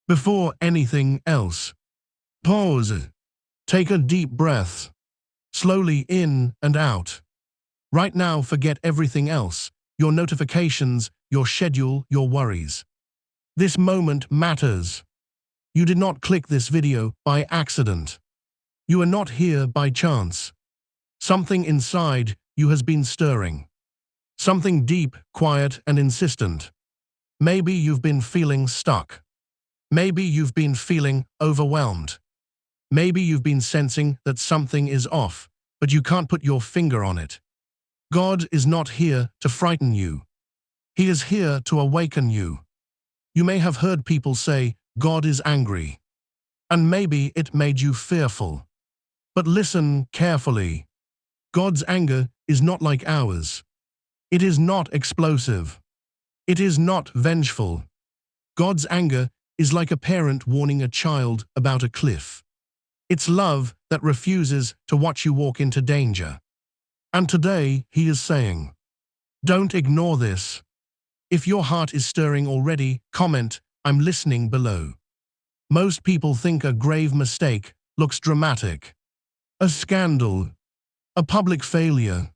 Before anything else, pause. Take a deep breath, slowly in and out. Right now, forget everything else, your notifications, your schedule, your worries. This moment matters. You did not click this video by accident. You are not here by chance. Something inside you has been stirring. Something deep, quiet, and insistent. Maybe you've been feeling stuck. Maybe you've been feeling overwhelmed. Maybe you've been sensing that something is off, but you can't put your finger on it. God is not here to frighten you. He is here to awaken you. You may have heard people say, God is angry. And maybe it made you fearful. But listen carefully. God's anger is not like ours. It is not explosive. It is not vengeful. God's anger is like a parent warning a child about a cliff. It's love that refuses to watch you walk into danger. And today, He is saying, don't ignore this. If your heart is stirring already, comment, I'm listening below. Most people think a grave mistake looks dramatic. A scandal. A public failure.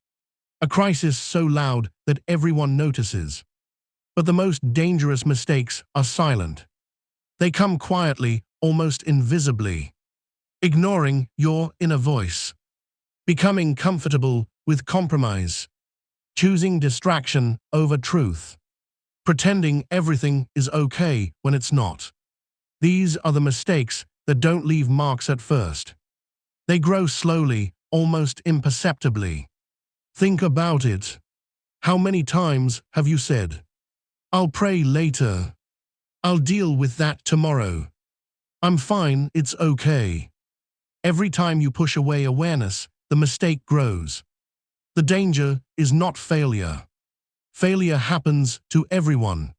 A crisis so loud that everyone notices. But the most dangerous mistakes are silent. They come quietly, almost invisibly. Ignoring your inner voice. Becoming comfortable with compromise. Choosing distraction over truth. Pretending everything is okay when it's not. These are the mistakes that don't leave marks at first. They grow slowly, almost imperceptibly. Think about it. How many times have you said, I'll pray later. I'll deal with that tomorrow. I'm fine, it's okay. Every time you push away awareness, the mistake grows. The danger is not failure. Failure happens to everyone.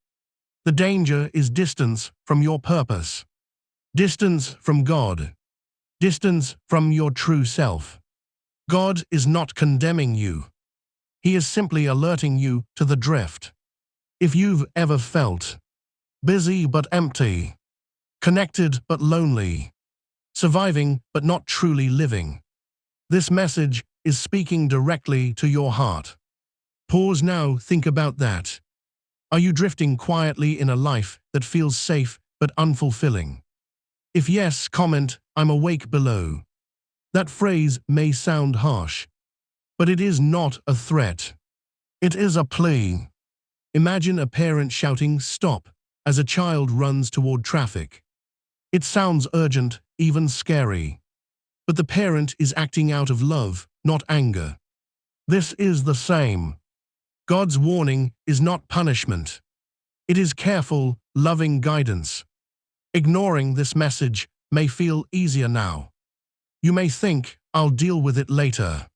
The danger is distance from your purpose. Distance from God. Distance from your true self. God is not condemning you. He is simply alerting you to the drift. If you've ever felt busy but empty, connected but lonely, surviving but not truly living, this message is speaking directly to your heart. Pause now, think about that. Are you drifting quietly in a life that feels safe but unfulfilling? If yes, comment, I'm awake below. That phrase may sound harsh, but it is not a threat. It is a plea. Imagine a parent shouting, stop, as a child runs toward traffic. It sounds urgent, even scary. But the parent is acting out of love, not anger. This is the same. God's warning is not punishment. It is careful, loving guidance. Ignoring this message may feel easier now. You may think, I'll deal with it later.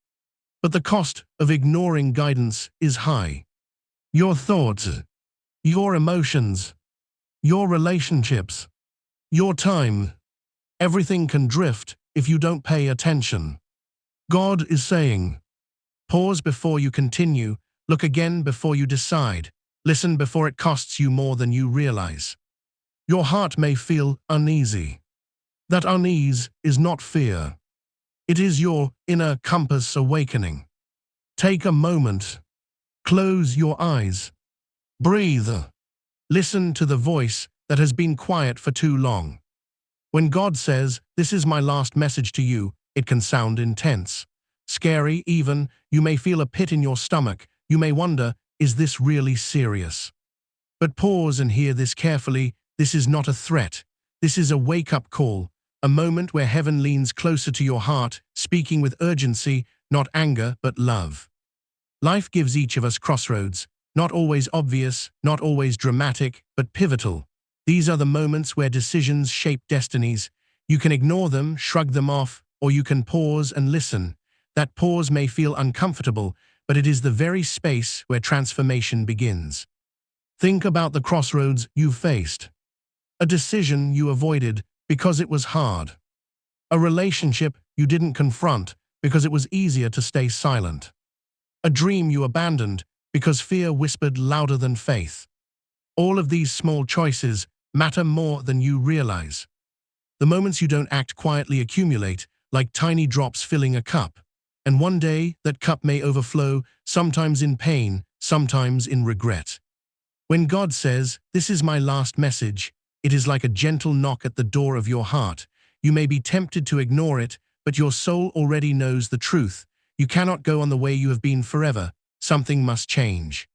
But the cost of ignoring guidance is high. Your thoughts, your emotions, your relationships, your time, everything can drift if you don't pay attention. God is saying, pause before you continue, look again before you decide, listen before it costs you more than you realize. Your heart may feel uneasy. That unease is not fear. It is your inner compass awakening. Take a moment. Close your eyes. Breathe. Listen to the voice that has been quiet for too long. When God says, this is my last message to you, it can sound intense. Scary even, you may feel a pit in your stomach. You may wonder, is this really serious? But pause and hear this carefully. This is not a threat. This is a wake-up call, a moment where heaven leans closer to your heart, speaking with urgency, not anger, but love. Life gives each of us crossroads, not always obvious, not always dramatic, but pivotal. These are the moments where decisions shape destinies. You can ignore them, shrug them off, or you can pause and listen. That pause may feel uncomfortable, but it is the very space where transformation begins. Think about the crossroads you've faced. A decision you avoided because it was hard. A relationship you didn't confront because it was easier to stay silent. A dream you abandoned because fear whispered louder than faith. All of these small choices matter more than you realize. The moments you don't act quietly accumulate, like tiny drops filling a cup. And one day, that cup may overflow, sometimes in pain, sometimes in regret. When God says, "This is my last message," it is like a gentle knock at the door of your heart. You may be tempted to ignore it, but your soul already knows the truth. You cannot go on the way you have been forever. Something must change.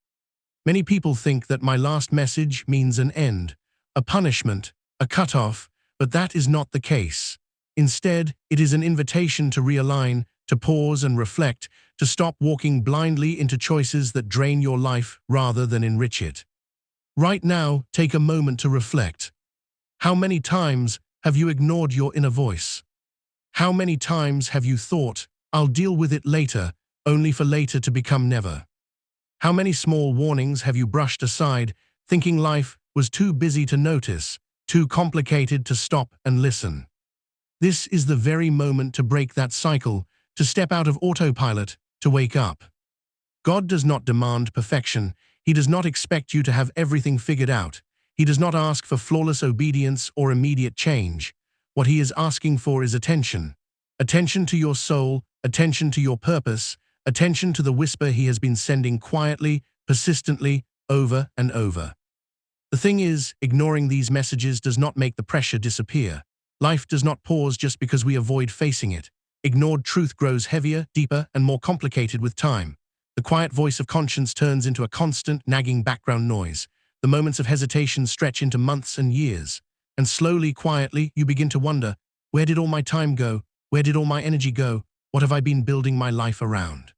Many people think that my last message means an end, a punishment, a cutoff, but that is not the case. Instead, it is an invitation to realign, to pause and reflect, to stop walking blindly into choices that drain your life rather than enrich it. Right now, take a moment to reflect. How many times have you ignored your inner voice? How many times have you thought, "I'll deal with it later," only for later to become never? How many small warnings have you brushed aside, thinking life was too busy to notice, too complicated to stop and listen? This is the very moment to break that cycle, to step out of autopilot, to wake up. God does not demand perfection. He does not expect you to have everything figured out. He does not ask for flawless obedience or immediate change. What he is asking for is attention. Attention to your soul, attention to your purpose, attention to the whisper he has been sending quietly, persistently, over and over. The thing is, ignoring these messages does not make the pressure disappear. Life does not pause just because we avoid facing it. Ignored truth grows heavier, deeper, and more complicated with time. The quiet voice of conscience turns into a constant, nagging background noise. The moments of hesitation stretch into months and years. And slowly, quietly, you begin to wonder, where did all my time go? Where did all my energy go? What have I been building my life around?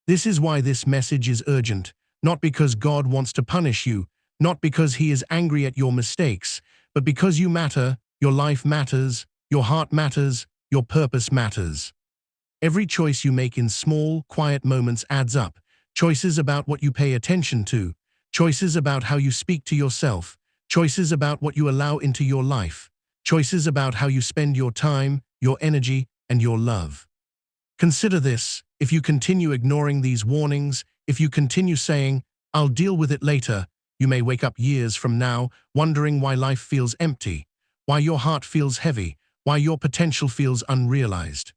This is why this message is urgent, not because God wants to punish you, not because he is angry at your mistakes, but because you matter, your life matters, your heart matters, your purpose matters. Every choice you make in small, quiet moments adds up. Choices about what you pay attention to, choices about how you speak to yourself, choices about what you allow into your life, choices about how you spend your time, your energy, and your love. Consider this: if you continue ignoring these warnings, if you continue saying, "I'll deal with it later," you may wake up years from now wondering why life feels empty, why your heart feels heavy, why your potential feels unrealized.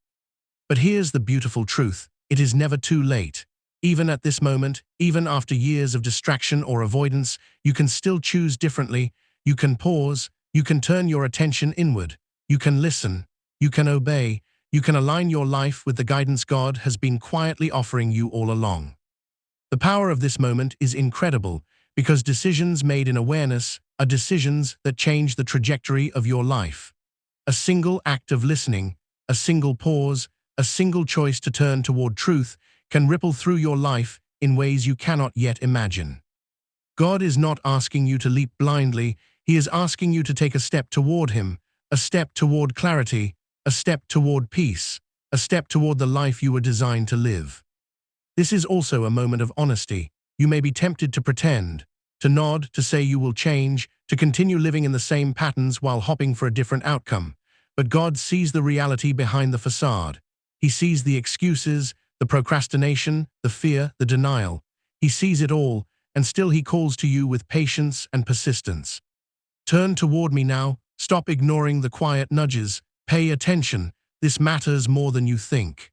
But here's the beautiful truth: it is never too late. Even at this moment, even after years of distraction or avoidance, you can still choose differently. You can pause, you can turn your attention inward, you can listen, you can obey, you can align your life with the guidance God has been quietly offering you all along. The power of this moment is incredible, because decisions made in awareness are decisions that change the trajectory of your life. A single act of listening, a single pause, a single choice to turn toward truth can ripple through your life in ways you cannot yet imagine. God is not asking you to leap blindly. He is asking you to take a step toward him, a step toward clarity, a step toward peace, a step toward the life you were designed to live. This is also a moment of honesty. You may be tempted to pretend, to nod, to say you will change, to continue living in the same patterns while hoping for a different outcome. But God sees the reality behind the facade. He sees the excuses, the procrastination, the fear, the denial. He sees it all, and still he calls to you with patience and persistence. Turn toward me now. Stop ignoring the quiet nudges. Pay attention. This matters more than you think.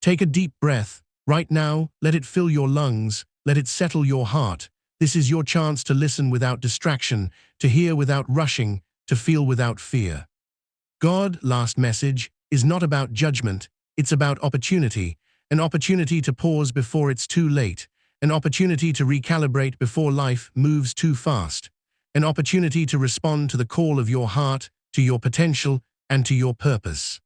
Take a deep breath. Right now, let it fill your lungs. Let it settle your heart. This is your chance to listen without distraction, to hear without rushing, to feel without fear. God's last message is not about judgment. It's about opportunity. An opportunity to pause before it's too late. An opportunity to recalibrate before life moves too fast. An opportunity to respond to the call of your heart, to your potential, and to your purpose.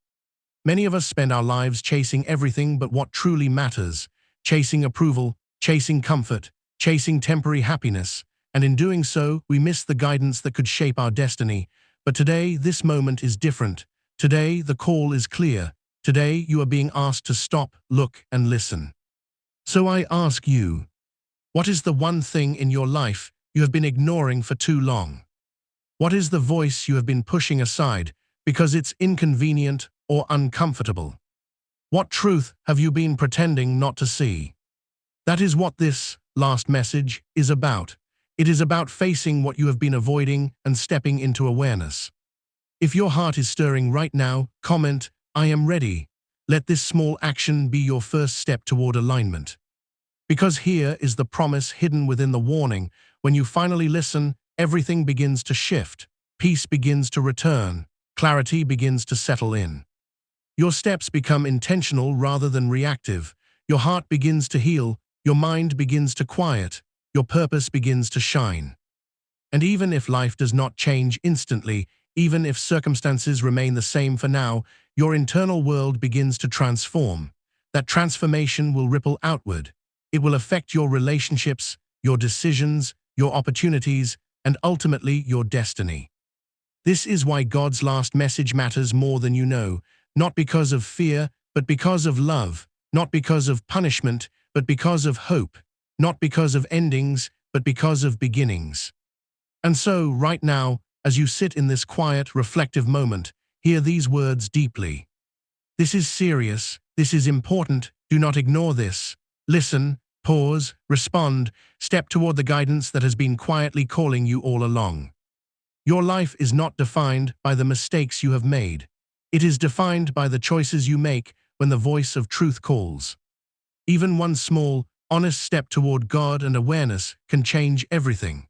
Many of us spend our lives chasing everything but what truly matters, chasing approval, chasing comfort, chasing temporary happiness, and in doing so, we miss the guidance that could shape our destiny. But today, this moment is different. Today, the call is clear. Today, you are being asked to stop, look, and listen. So I ask you, what is the one thing in your life you have been ignoring for too long? What is the voice you have been pushing aside because it's inconvenient or uncomfortable? What truth have you been pretending not to see? That is what this last message is about. It is about facing what you have been avoiding and stepping into awareness. If your heart is stirring right now, comment, "I am ready." Let this small action be your first step toward alignment. Because here is the promise hidden within the warning. When you finally listen, everything begins to shift. Peace begins to return. Clarity begins to settle in. Your steps become intentional rather than reactive. Your heart begins to heal. Your mind begins to quiet. Your purpose begins to shine. And even if life does not change instantly, even if circumstances remain the same for now, your internal world begins to transform. That transformation will ripple outward. It will affect your relationships, your decisions, your opportunities, and ultimately your destiny. This is why God's last message matters more than you know, not because of fear, but because of love, not because of punishment, but because of hope, not because of endings, but because of beginnings. And so, right now, as you sit in this quiet, reflective moment, hear these words deeply. This is serious, this is important, do not ignore this. Listen, pause, respond, step toward the guidance that has been quietly calling you all along. Your life is not defined by the mistakes you have made. It is defined by the choices you make when the voice of truth calls. Even one small, honest step toward God and awareness can change everything.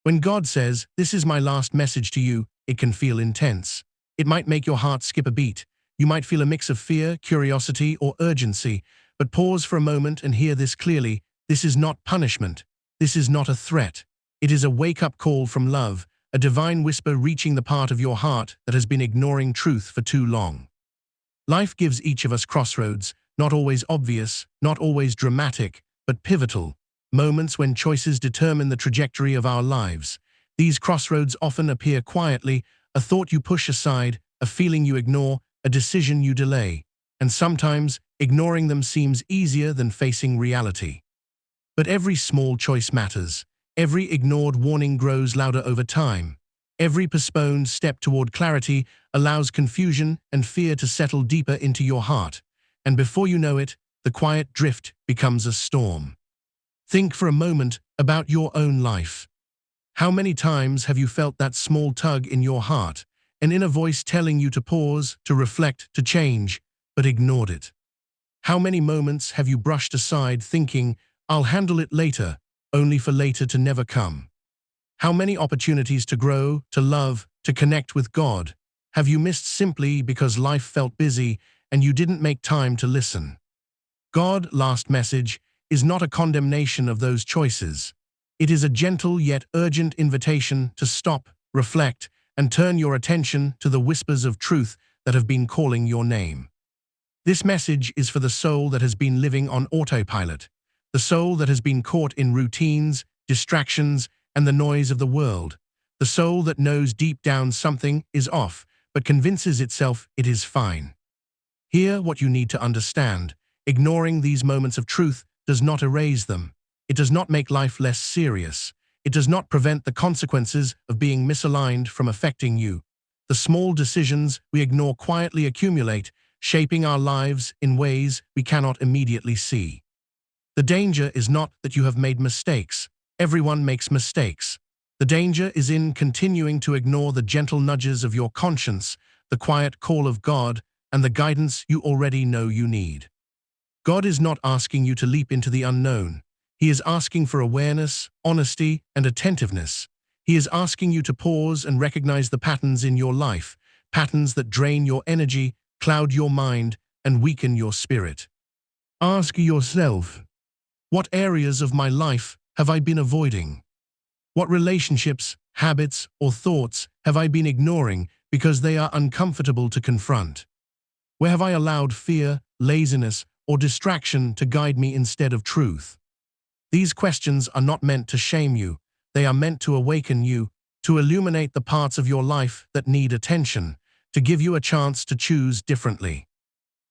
When God says, "This is my last message to you," it can feel intense. It might make your heart skip a beat. You might feel a mix of fear, curiosity, or urgency. But pause for a moment and hear this clearly. This is not punishment. This is not a threat. It is a wake-up call from love, a divine whisper reaching the part of your heart that has been ignoring truth for too long. Life gives each of us crossroads, not always obvious, not always dramatic, but pivotal. Moments when choices determine the trajectory of our lives. These crossroads often appear quietly, a thought you push aside, a feeling you ignore, a decision you delay. And sometimes, ignoring them seems easier than facing reality. But every small choice matters. Every ignored warning grows louder over time. Every postponed step toward clarity allows confusion and fear to settle deeper into your heart. And before you know it, the quiet drift becomes a storm. Think for a moment about your own life. How many times have you felt that small tug in your heart, an inner voice telling you to pause, to reflect, to change, but ignored it? How many moments have you brushed aside thinking, "I'll handle it later," only for later to never come? How many opportunities to grow, to love, to connect with God have you missed simply because life felt busy and you didn't make time to listen? God's last message is not a condemnation of those choices. It is a gentle yet urgent invitation to stop, reflect, and turn your attention to the whispers of truth that have been calling your name. This message is for the soul that has been living on autopilot, the soul that has been caught in routines, distractions, and the noise of the world, the soul that knows deep down something is off, but convinces itself it is fine. Hear what you need to understand. Ignoring these moments of truth does not erase them. It does not make life less serious. It does not prevent the consequences of being misaligned from affecting you. The small decisions we ignore quietly accumulate, shaping our lives in ways we cannot immediately see. The danger is not that you have made mistakes. Everyone makes mistakes. The danger is in continuing to ignore the gentle nudges of your conscience, the quiet call of God, and the guidance you already know you need. God is not asking you to leap into the unknown. He is asking for awareness, honesty, and attentiveness. He is asking you to pause and recognize the patterns in your life, patterns that drain your energy, cloud your mind, and weaken your spirit. Ask yourself, what areas of my life have I been avoiding? What relationships, habits, or thoughts have I been ignoring because they are uncomfortable to confront? Where have I allowed fear, laziness, or distraction to guide me instead of truth? These questions are not meant to shame you. They are meant to awaken you, to illuminate the parts of your life that need attention, to give you a chance to choose differently.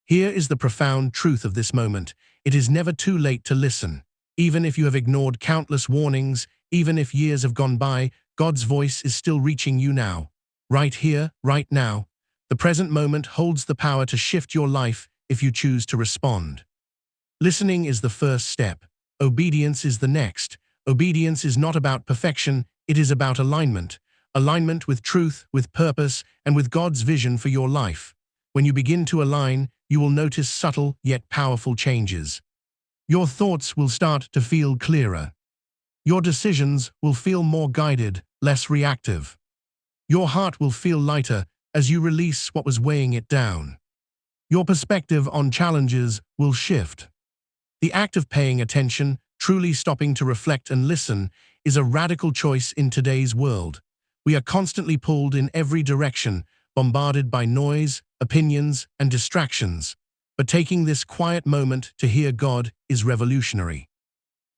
Here is the profound truth of this moment. It is never too late to listen. Even if you have ignored countless warnings, even if years have gone by, God's voice is still reaching you now. Right here, right now. The present moment holds the power to shift your life if you choose to respond. Listening is the first step. Obedience is the next. Obedience is not about perfection, it is about alignment. Alignment with truth, with purpose, and with God's vision for your life. When you begin to align, you will notice subtle yet powerful changes. Your thoughts will start to feel clearer. Your decisions will feel more guided, less reactive. Your heart will feel lighter as you release what was weighing it down. Your perspective on challenges will shift. The act of paying attention, truly stopping to reflect and listen, is a radical choice in today's world. We are constantly pulled in every direction, bombarded by noise, opinions, and distractions. But taking this quiet moment to hear God is revolutionary.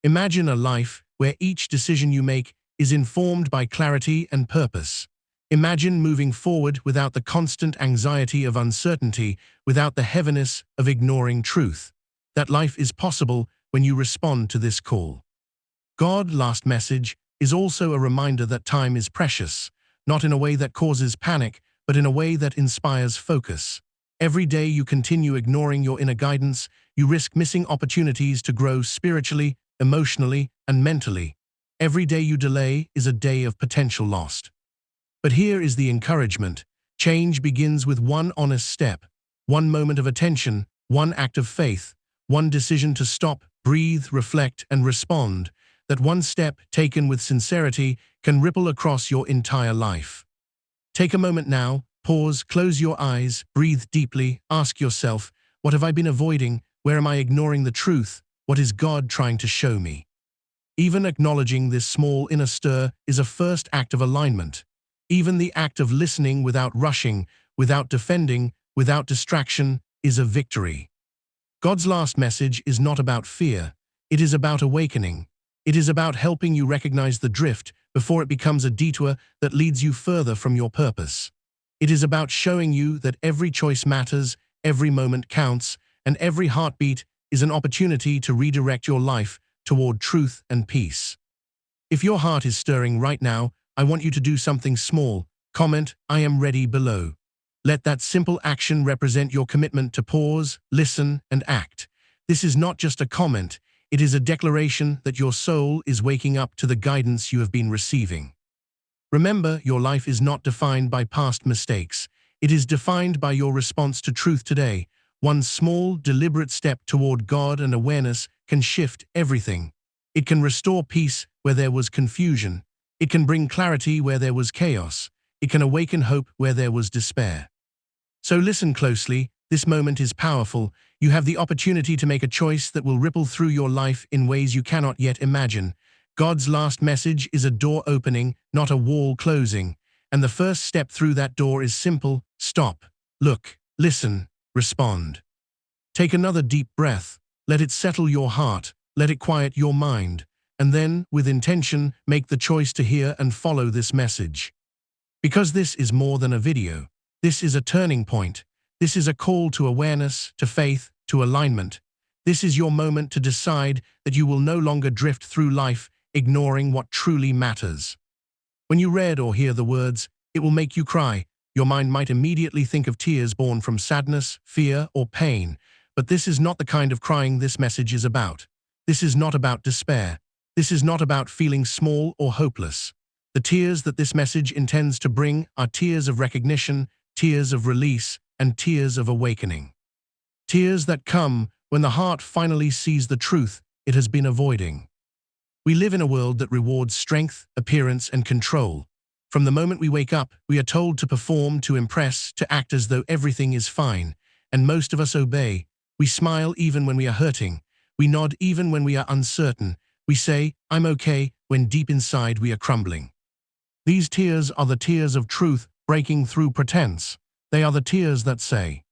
Imagine a life where each decision you make is informed by clarity and purpose. Imagine moving forward without the constant anxiety of uncertainty, without the heaviness of ignoring truth. That life is possible when you respond to this call. God's last message is also a reminder that time is precious, not in a way that causes panic, but in a way that inspires focus. Every day you continue ignoring your inner guidance, you risk missing opportunities to grow spiritually, emotionally, and mentally. Every day you delay is a day of potential lost. But here is the encouragement. Change begins with one honest step, one moment of attention, one act of faith, one decision to stop, breathe, reflect, and respond. That one step, taken with sincerity, can ripple across your entire life. Take a moment now, pause, close your eyes, breathe deeply, ask yourself, what have I been avoiding? Where am I ignoring the truth? What is God trying to show me? Even acknowledging this small inner stir is a first act of alignment. Even the act of listening without rushing, without defending, without distraction, is a victory. God's last message is not about fear. It is about awakening. It is about helping you recognize the drift before it becomes a detour that leads you further from your purpose. It is about showing you that every choice matters, every moment counts, and every heartbeat is an opportunity to redirect your life toward truth and peace. If your heart is stirring right now, I want you to do something small. Comment, "I am ready" below. Let that simple action represent your commitment to pause, listen, and act. This is not just a comment, it is a declaration that your soul is waking up to the guidance you have been receiving. Remember, your life is not defined by past mistakes. It is defined by your response to truth today. One small, deliberate step toward God and awareness can shift everything. It can restore peace where there was confusion. It can bring clarity where there was chaos. It can awaken hope where there was despair. So listen closely. This moment is powerful. You have the opportunity to make a choice that will ripple through your life in ways you cannot yet imagine. God's last message is a door opening, not a wall closing. And the first step through that door is simple: stop, look, listen, respond. Take another deep breath. Let it settle your heart. Let it quiet your mind. And then, with intention, make the choice to hear and follow this message. Because this is more than a video. This is a turning point. This is a call to awareness, to faith, to alignment. This is your moment to decide that you will no longer drift through life ignoring what truly matters. When you read or hear the words, "It will make you cry," your mind might immediately think of tears born from sadness, fear, or pain. But this is not the kind of crying this message is about. This is not about despair. This is not about feeling small or hopeless. The tears that this message intends to bring are tears of recognition, tears of release, and tears of awakening. Tears that come when the heart finally sees the truth it has been avoiding. We live in a world that rewards strength, appearance, and control. From the moment we wake up, we are told to perform, to impress, to act as though everything is fine, and most of us obey. We smile even when we are hurting. We nod even when we are uncertain. We say, "I'm okay," when deep inside we are crumbling. These tears are the tears of truth breaking through pretense. They are the tears that say,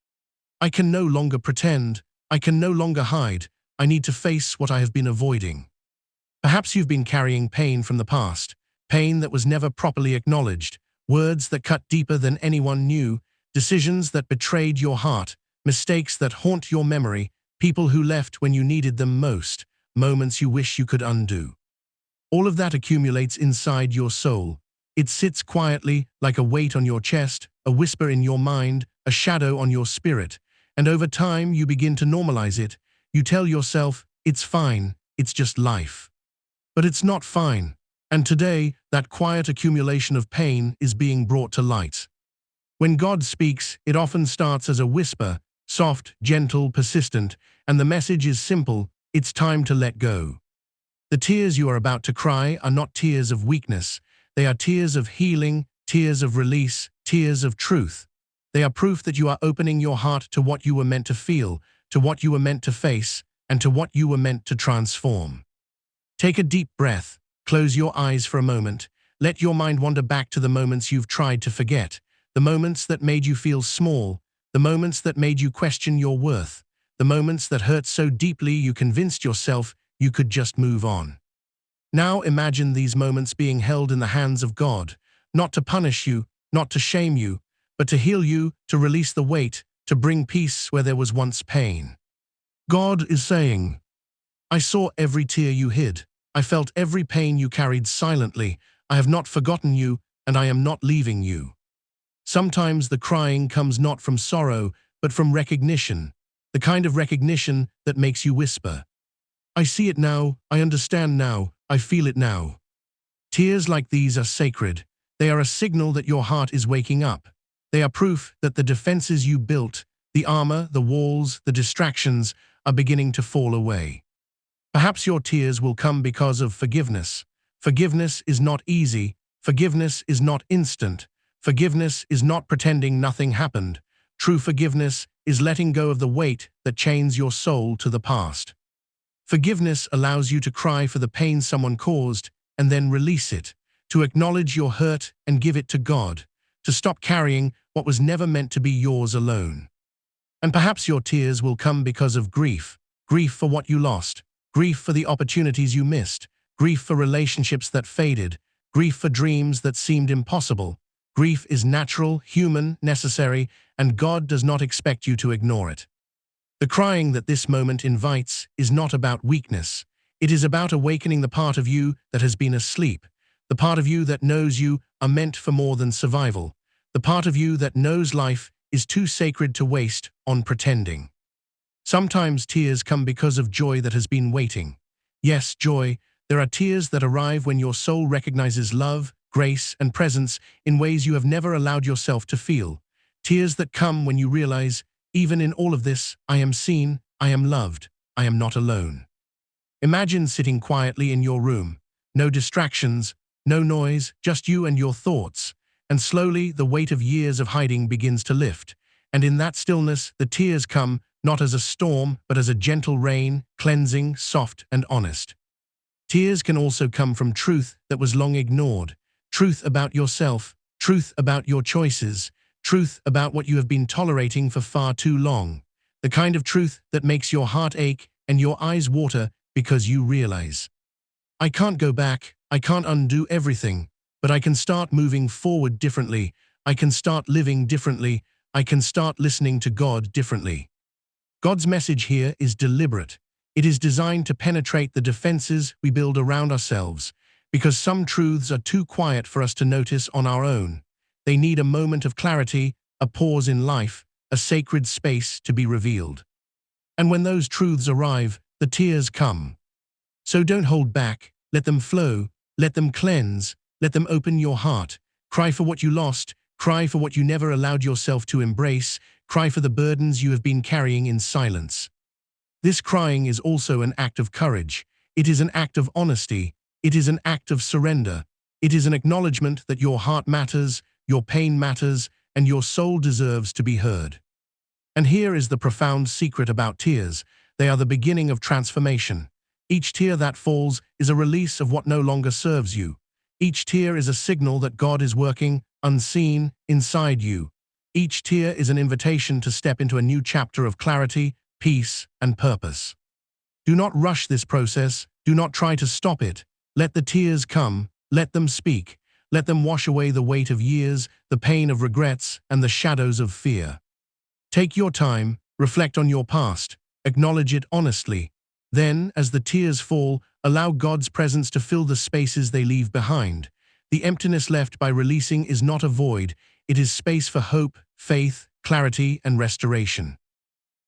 "I can no longer pretend. I can no longer hide. I need to face what I have been avoiding." Perhaps you've been carrying pain from the past, pain that was never properly acknowledged, words that cut deeper than anyone knew, decisions that betrayed your heart, mistakes that haunt your memory, people who left when you needed them most, moments you wish you could undo. All of that accumulates inside your soul. It sits quietly like a weight on your chest, a whisper in your mind, a shadow on your spirit. And over time, you begin to normalize it. You tell yourself, "It's fine, it's just life." But it's not fine. And today, that quiet accumulation of pain is being brought to light. When God speaks, it often starts as a whisper, soft, gentle, persistent, and the message is simple: it's time to let go. The tears you are about to cry are not tears of weakness. They are tears of healing, tears of release, tears of truth. They are proof that you are opening your heart to what you were meant to feel, to what you were meant to face, and to what you were meant to transform. Take a deep breath, close your eyes for a moment, let your mind wander back to the moments you've tried to forget, the moments that made you feel small, the moments that made you question your worth, the moments that hurt so deeply you convinced yourself you could just move on. Now imagine these moments being held in the hands of God, not to punish you, not to shame you, but to heal you, to release the weight, to bring peace where there was once pain. God is saying, I saw every tear you hid. I felt every pain you carried silently. I have not forgotten you, and I am not leaving you. Sometimes the crying comes not from sorrow, but from recognition, the kind of recognition that makes you whisper, I see it now, I understand now, I feel it now. Tears like these are sacred. They are a signal that your heart is waking up. They are proof that the defenses you built, the armor, the walls, the distractions, are beginning to fall away. Perhaps your tears will come because of forgiveness. Forgiveness is not easy. Forgiveness is not instant. Forgiveness is not pretending nothing happened. True forgiveness is letting go of the weight that chains your soul to the past. Forgiveness allows you to cry for the pain someone caused and then release it, to acknowledge your hurt and give it to God, to stop carrying what was never meant to be yours alone. And perhaps your tears will come because of grief, grief for what you lost, grief for the opportunities you missed, grief for relationships that faded, grief for dreams that seemed impossible. Grief is natural, human, necessary, and God does not expect you to ignore it. The crying that this moment invites is not about weakness. It is about awakening the part of you that has been asleep, the part of you that knows you are meant for more than survival, the part of you that knows life is too sacred to waste on pretending. Sometimes tears come because of joy that has been waiting. Yes, joy. There are tears that arrive when your soul recognizes love, grace, and presence in ways you have never allowed yourself to feel. Tears that come when you realize, even in all of this, I am seen, I am loved, I am not alone. Imagine sitting quietly in your room. No distractions, no noise, just you and your thoughts. And slowly, the weight of years of hiding begins to lift. And in that stillness, the tears come, not as a storm, but as a gentle rain, cleansing, soft, and honest. Tears can also come from truth that was long ignored. Truth about yourself, truth about your choices, truth about what you have been tolerating for far too long. The kind of truth that makes your heart ache and your eyes water because you realize, I can't go back, I can't undo everything, but I can start moving forward differently. I can start living differently. I can start listening to God differently. God's message here is deliberate. It is designed to penetrate the defenses we build around ourselves, because some truths are too quiet for us to notice on our own. They need a moment of clarity, a pause in life, a sacred space to be revealed. And when those truths arrive, the tears come. So don't hold back, let them flow, let them cleanse, let them open your heart. Cry for what you lost, cry for what you never allowed yourself to embrace, cry for the burdens you have been carrying in silence. This crying is also an act of courage. It is an act of honesty. It is an act of surrender. It is an acknowledgement that your heart matters, your pain matters, and your soul deserves to be heard. And here is the profound secret about tears. They are the beginning of transformation. Each tear that falls is a release of what no longer serves you. Each tear is a signal that God is working, unseen, inside you. Each tear is an invitation to step into a new chapter of clarity, peace, and purpose. Do not rush this process. Do not try to stop it. Let the tears come. Let them speak. Let them wash away the weight of years, the pain of regrets, and the shadows of fear. Take your time, reflect on your past, acknowledge it honestly. Then, as the tears fall, allow God's presence to fill the spaces they leave behind. The emptiness left by releasing is not a void, it is space for hope, faith, clarity, and restoration.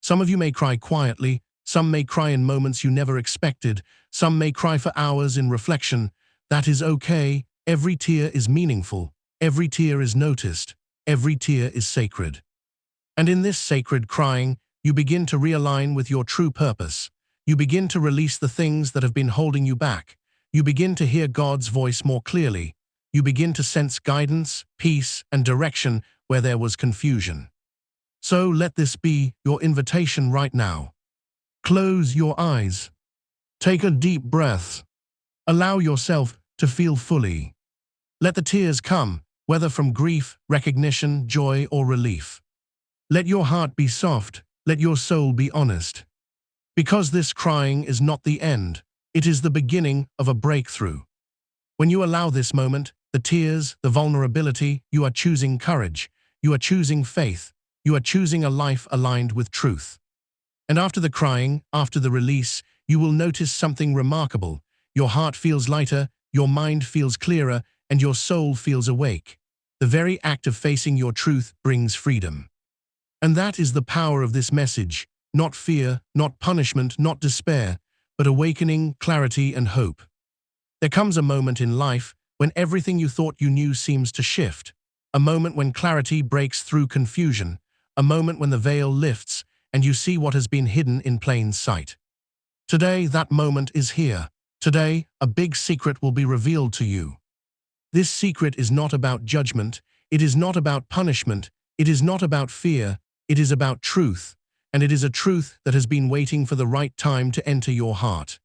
Some of you may cry quietly, some may cry in moments you never expected, Some may cry for hours in reflection. That is okay. Every tear is meaningful. Every tear is noticed. Every tear is sacred. And in this sacred crying, you begin to realign with your true purpose. You begin to release the things that have been holding you back. You begin to hear God's voice more clearly. You begin to sense guidance, peace, and direction where there was confusion. So let this be your invitation right now. Close your eyes. Take a deep breath. Allow yourself to feel fully. Let the tears come, whether from grief, recognition, joy, or relief. Let your heart be soft. Let your soul be honest. Because this crying is not the end, it is the beginning of a breakthrough. When you allow this moment, the tears, the vulnerability, you are choosing courage. You are choosing faith. You are choosing a life aligned with truth. And after the crying, after the release, you will notice something remarkable. Your heart feels lighter, your mind feels clearer, and your soul feels awake. The very act of facing your truth brings freedom. And that is the power of this message. Not fear, not punishment, not despair, but awakening, clarity, and hope. There comes a moment in life when everything you thought you knew seems to shift. A moment when clarity breaks through confusion. A moment when the veil lifts and you see what has been hidden in plain sight. Today, that moment is here. Today, a big secret will be revealed to you. This secret is not about judgment. It is not about punishment. It is not about fear. It is about truth. And it is a truth that has been waiting for the right time to enter your heart.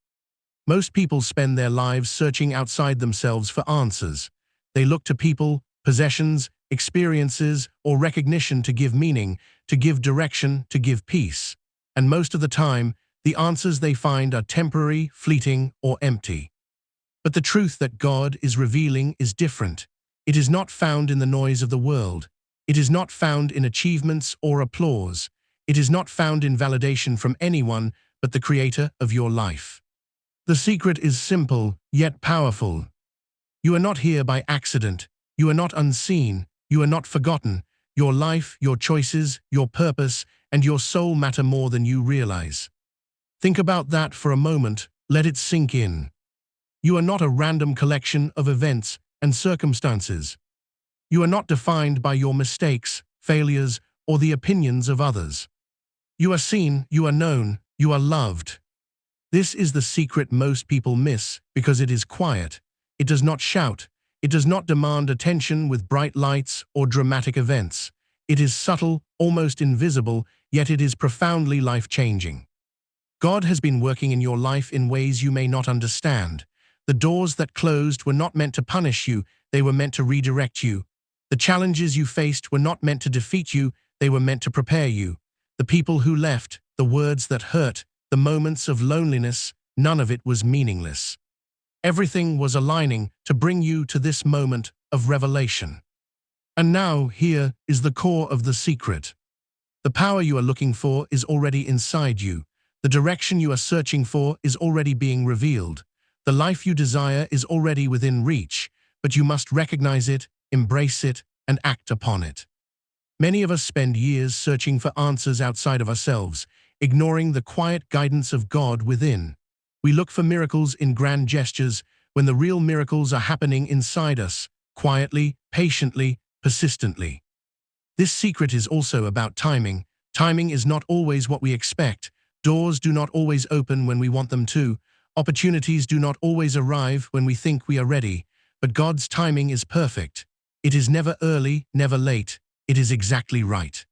Most people spend their lives searching outside themselves for answers. They look to people, possessions, experiences, or recognition to give meaning, to give direction, to give peace. And most of the time, the answers they find are temporary, fleeting, or empty. But the truth that God is revealing is different. It is not found in the noise of the world. It is not found in achievements or applause. It is not found in validation from anyone but the Creator of your life. The secret is simple, yet powerful. You are not here by accident. You are not unseen. You are not forgotten. Your life, your choices, your purpose, and your soul matter more than you realize. Think about that for a moment. Let it sink in. You are not a random collection of events and circumstances. You are not defined by your mistakes, failures, or the opinions of others. You are seen, you are known, you are loved. This is the secret most people miss because it is quiet. It does not shout. It does not demand attention with bright lights or dramatic events. It is subtle, almost invisible, yet it is profoundly life-changing. God has been working in your life in ways you may not understand. The doors that closed were not meant to punish you, they were meant to redirect you. The challenges you faced were not meant to defeat you, they were meant to prepare you. The people who left, the words that hurt, the moments of loneliness, none of it was meaningless. Everything was aligning to bring you to this moment of revelation. And now, here is the core of the secret. The power you are looking for is already inside you. The direction you are searching for is already being revealed. The life you desire is already within reach, but you must recognize it, embrace it, and act upon it. Many of us spend years searching for answers outside of ourselves, ignoring the quiet guidance of God within. We look for miracles in grand gestures when the real miracles are happening inside us, quietly, patiently, persistently. This secret is also about timing. Timing is not always what we expect. Doors do not always open when we want them to. Opportunities do not always arrive when we think we are ready. But God's timing is perfect. It is never early, never late. It is exactly right.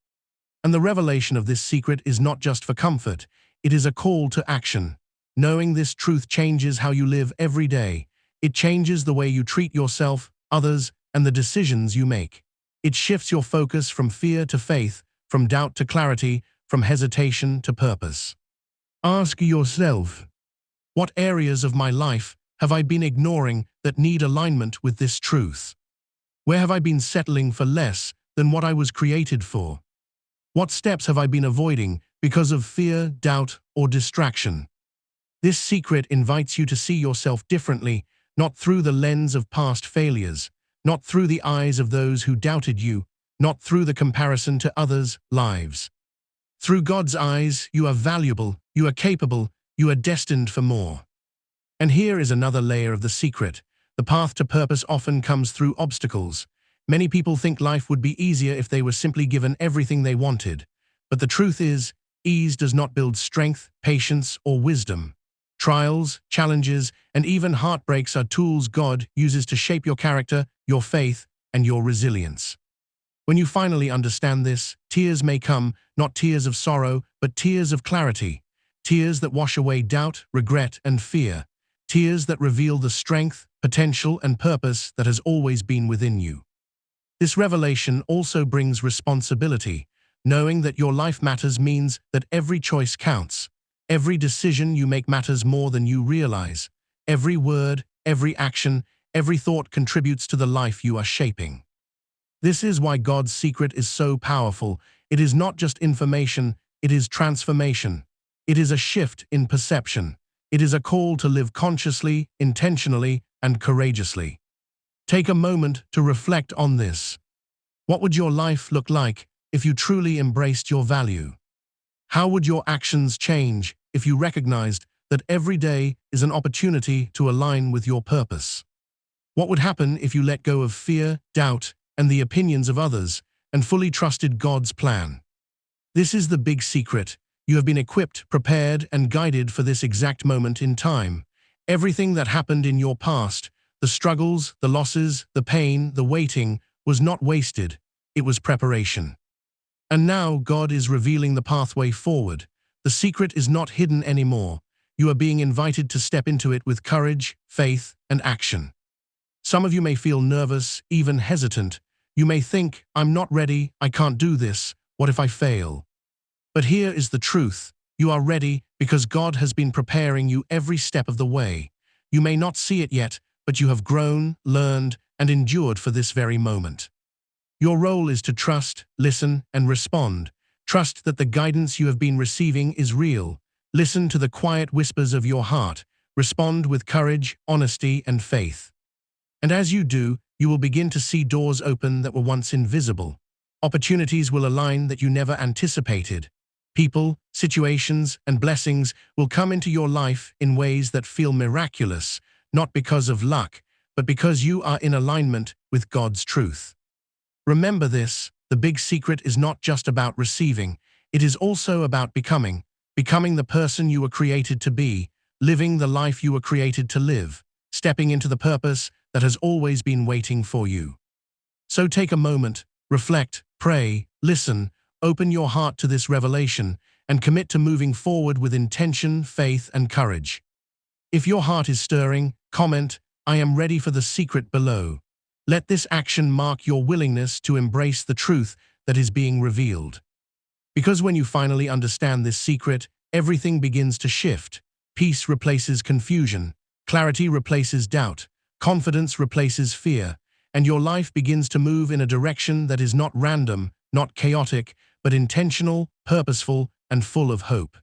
And the revelation of this secret is not just for comfort. It is a call to action. Knowing this truth changes how you live every day. It changes the way you treat yourself, others, and the decisions you make. It shifts your focus from fear to faith, from doubt to clarity, from hesitation to purpose. Ask yourself, what areas of my life have I been ignoring that need alignment with this truth? Where have I been settling for less than what I was created for? What steps have I been avoiding because of fear, doubt, or distraction? This secret invites you to see yourself differently, not through the lens of past failures, not through the eyes of those who doubted you, not through the comparison to others' lives. Through God's eyes, you are valuable, you are capable, you are destined for more. And here is another layer of the secret. The path to purpose often comes through obstacles. Many people think life would be easier if they were simply given everything they wanted. But the truth is, ease does not build strength, patience, or wisdom. Trials, challenges, and even heartbreaks are tools God uses to shape your character, your faith, and your resilience. When you finally understand this, tears may come, not tears of sorrow, but tears of clarity. Tears that wash away doubt, regret, and fear. Tears that reveal the strength, potential, and purpose that has always been within you. This revelation also brings responsibility. Knowing that your life matters means that every choice counts. Every decision you make matters more than you realize. Every word, every action, every thought contributes to the life you are shaping. This is why God's secret is so powerful. It is not just information, it is transformation. It is a shift in perception. It is a call to live consciously, intentionally, and courageously. Take a moment to reflect on this. What would your life look like if you truly embraced your value? How would your actions change if you recognized that every day is an opportunity to align with your purpose? What would happen if you let go of fear, doubt, and the opinions of others and fully trusted God's plan? This is the big secret. You have been equipped, prepared, and guided for this exact moment in time. Everything that happened in your past, the struggles, the losses, the pain, the waiting, was not wasted. It was preparation. And now God is revealing the pathway forward. The secret is not hidden anymore. You are being invited to step into it with courage, faith, and action. Some of you may feel nervous, even hesitant. You may think, I'm not ready, I can't do this, what if I fail? But here is the truth. You are ready because God has been preparing you every step of the way. You may not see it yet, but you have grown, learned, and endured for this very moment. Your role is to trust, listen, and respond. Trust that the guidance you have been receiving is real. Listen to the quiet whispers of your heart. Respond with courage, honesty, and faith. And as you do, you will begin to see doors open that were once invisible. Opportunities will align that you never anticipated. People, situations, and blessings will come into your life in ways that feel miraculous, not because of luck, but because you are in alignment with God's truth. Remember this, the big secret is not just about receiving, it is also about becoming the person you were created to be, living the life you were created to live, stepping into the purpose that has always been waiting for you. So take a moment, reflect, pray, listen, open your heart to this revelation, and commit to moving forward with intention, faith, and courage. If your heart is stirring, comment, I am ready for the secret below. Let this action mark your willingness to embrace the truth that is being revealed. Because when you finally understand this secret, everything begins to shift. Peace replaces confusion, clarity replaces doubt, confidence replaces fear, and your life begins to move in a direction that is not random, not chaotic, but intentional, purposeful, and full of hope.